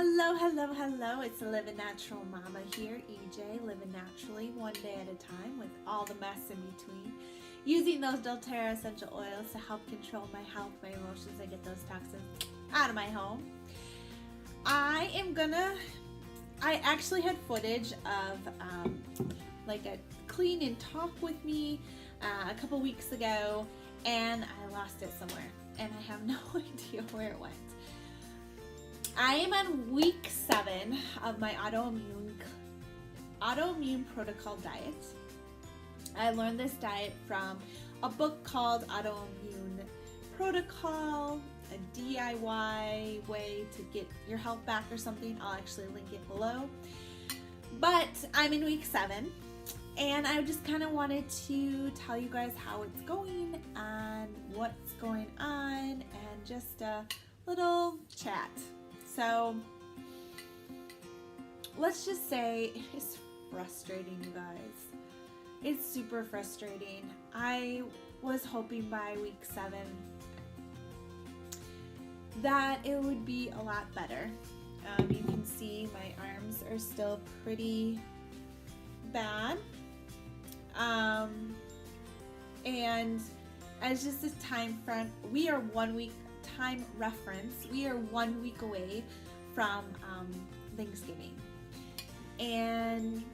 Hello, hello, hello. It's the Living Natural Mama here, EJ, living naturally one day at a time with all the mess in between. Using those dōterra essential oils to help control my health, my emotions, and get those toxins out of my home. I actually had footage of like a clean and talk with me a couple weeks ago, and I lost it somewhere, and I have no idea where it went. I am on week 7 of my Autoimmune Protocol diet. I learned this diet from a book called Autoimmune Protocol, a DIY way to get your health back or something. I'll actually link it below. But I'm in week 7, and I just kind of wanted to tell you guys how it's going and what's going on, and just a little chat. So let's just say it's frustrating, you guys. It's super frustrating. I was hoping by week 7 that it would be a lot better. You can see my arms are still pretty bad. And as just a time front, we are 1 week time reference. We are 1 week away from Thanksgiving. And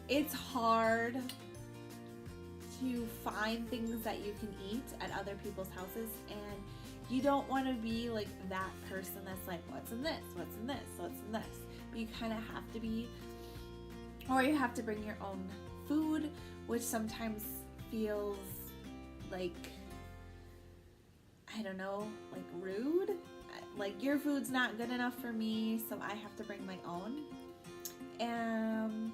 it's hard to find things that you can eat at other people's houses, and you don't want to be like that person that's like, what's in this, what's in this, what's in this. But you kind of have to be, or you have to bring your own food, which sometimes feels like, I don't know, like rude. Like, your food's not good enough for me, so I have to bring my own. And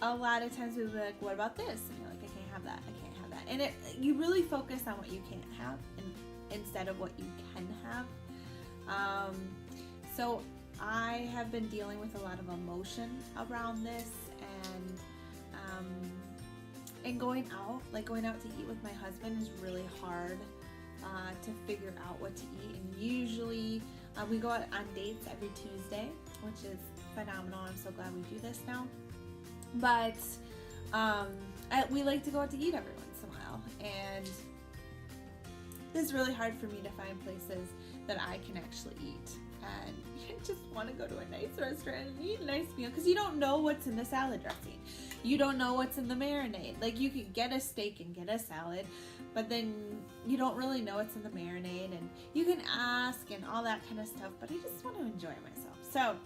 a lot of times we'll be like, what about this? And you're like, I can't have that, I can't have that. And you really focus on what you can't have instead of what you can have. So I have been dealing with a lot of emotion around this, and going out to eat with my husband is really hard to figure out what to eat. And usually we go out on dates every Tuesday, which is phenomenal. I'm so glad we do this now. But we like to go out to eat every once in a while, and it's really hard for me to find places that I can actually eat. And you just want to go to a nice restaurant and eat a nice meal, because you don't know what's in the salad dressing. You don't know what's in the marinade. Like, you could get a steak and get a salad, but then you don't really know what's in the marinade, and you can ask and all that kind of stuff, but I just want to enjoy myself. So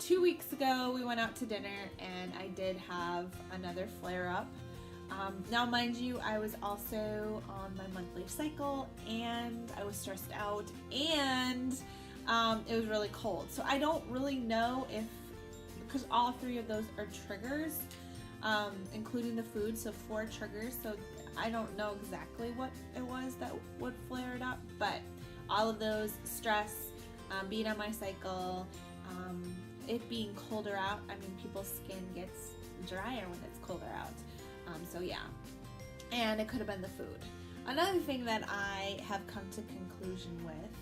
2 weeks ago we went out to dinner, and I did have another flare-up. Now, mind you, I was also on my monthly cycle, and I was stressed out, and it was really cold. So I don't really know because all 3 of those are triggers, including the food, so 4 triggers. So I don't know exactly what it was that would flare it up, but all of those, stress, being on my cycle, it being colder out. I mean, people's skin gets drier when it's colder out. So yeah, and it could have been the food. Another thing that I have come to conclusion with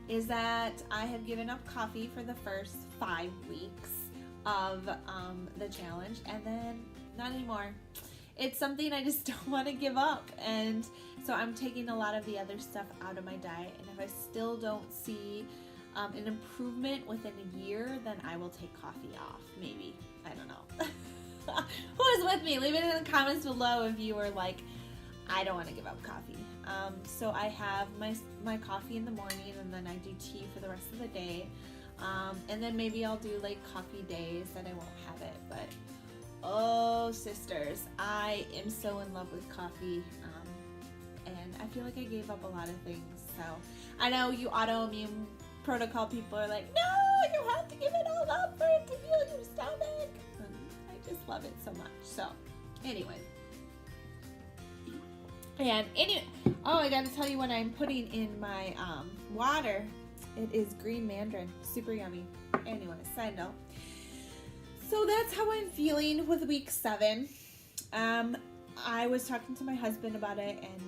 is that I have given up coffee for the first 5 weeks of the challenge, and then not anymore. It's something I just don't want to give up, and so I'm taking a lot of the other stuff out of my diet, and if I still don't see an improvement within a year, then I will take coffee off, maybe. I don't know. Who is with me? Leave it in the comments below if you were like, I don't want to give up coffee. So I have my coffee in the morning, and then I do tea for the rest of the day, and then maybe I'll do like coffee days that I won't have it. But oh, sisters, I am so in love with coffee, and I feel like I gave up a lot of things. So I know you Autoimmune Protocol people are like, no, you have to give it all up for it to heal your stomach. I just love it so much. So anyway, oh, I gotta tell you what I'm putting in my water. It is green mandarin, super yummy. Anyway, side note. So that's how I'm feeling with week 7. I was talking to my husband about it, and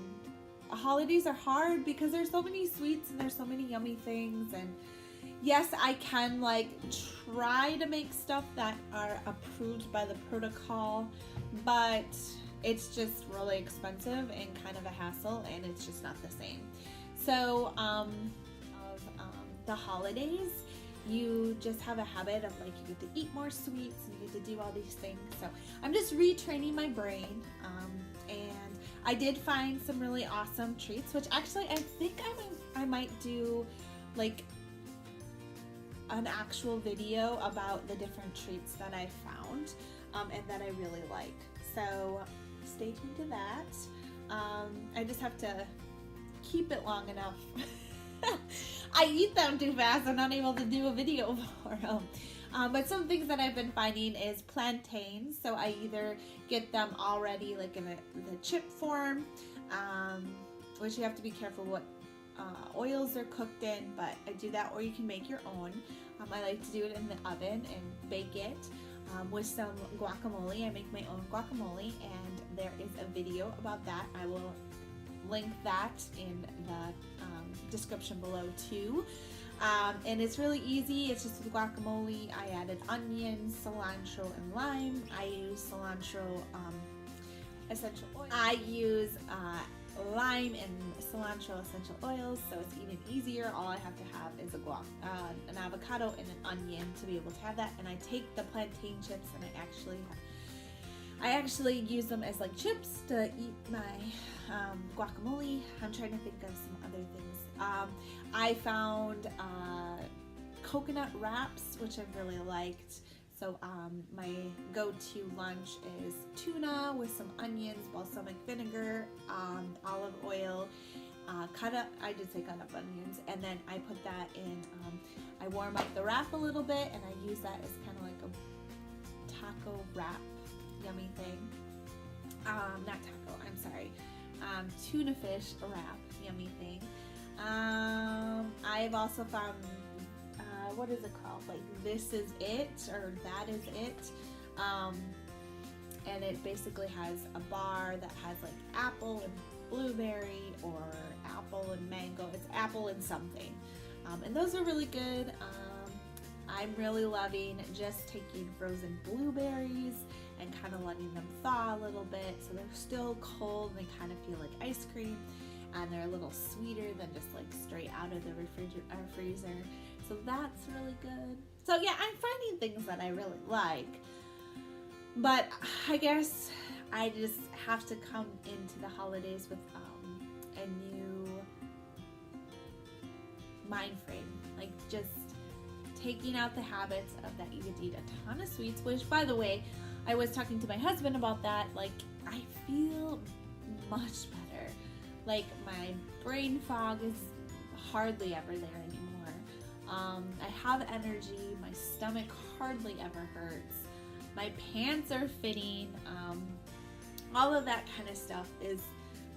holidays are hard because there's so many sweets and there's so many yummy things. And yes, I can like try to make stuff that are approved by the protocol, but it's just really expensive and kind of a hassle, and it's just not the same. So the holidays, you just have a habit of like you get to eat more sweets and you get to do all these things. So I'm just retraining my brain, and I did find some really awesome treats, which actually I think I might do like an actual video about the different treats that I found and that I really like. So stay tuned to that. I just have to keep it long enough. I eat them too fast. I'm not able to do a video for them. But some things that I've been finding is plantains. So I either get them already like in the chip form, which you have to be careful what oils they're cooked in, but I do that, or you can make your own. I like to do it in the oven and bake it with some guacamole. I make my own guacamole, and there is a video about that. I will link that in the description below too. And it's really easy. It's just with guacamole. I added onions, cilantro, and lime. I use cilantro essential oil. I use lime and cilantro essential oils, so it's even easier. All I have to have is an avocado and an onion to be able to have that. And I take the plantain chips and I actually use them as like chips to eat my guacamole. I'm trying to think of some other things. I found coconut wraps, which I've really liked. So my go-to lunch is tuna with some onions, balsamic vinegar, olive oil, I did say cut up onions, and then I put that in, I warm up the wrap a little bit, and I use that as kind of like a taco wrap, yummy thing. Not taco, I'm sorry. Tuna fish wrap, yummy thing. I've also found, what is it called? Like This Is It, or That Is It. And it basically has a bar that has like apple and blueberry, or apple and mango. It's apple and something. And those are really good. I'm really loving just taking frozen blueberries and kind of letting them thaw a little bit, so they're still cold and they kind of feel like ice cream, and they're a little sweeter than just like straight out of the freezer. So that's really good. So yeah, I'm finding things that I really like, but I guess I just have to come into the holidays with a new mind frame, like just taking out the habits of that you could eat a ton of sweets, which, by the way, I was talking to my husband about that. Like, I feel much better. Like, my brain fog is hardly ever there anymore. I have energy. My stomach hardly ever hurts. My pants are fitting. All of that kind of stuff is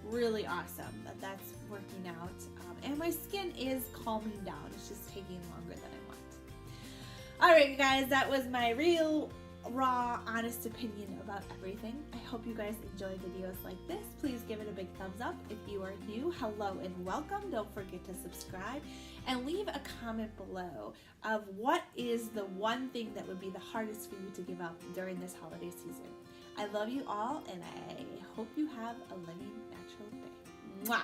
really awesome that's working out. And my skin is calming down. It's just taking longer than I want. Alright guys, that was my real, raw, honest opinion about everything. I hope you guys enjoy videos like this. Please give it a big thumbs up. If you are new, hello and welcome. Don't forget to subscribe and leave a comment below of what is the one thing that would be the hardest for you to give up during this holiday season. I love you all, and I hope you have a living natural day. Mwah!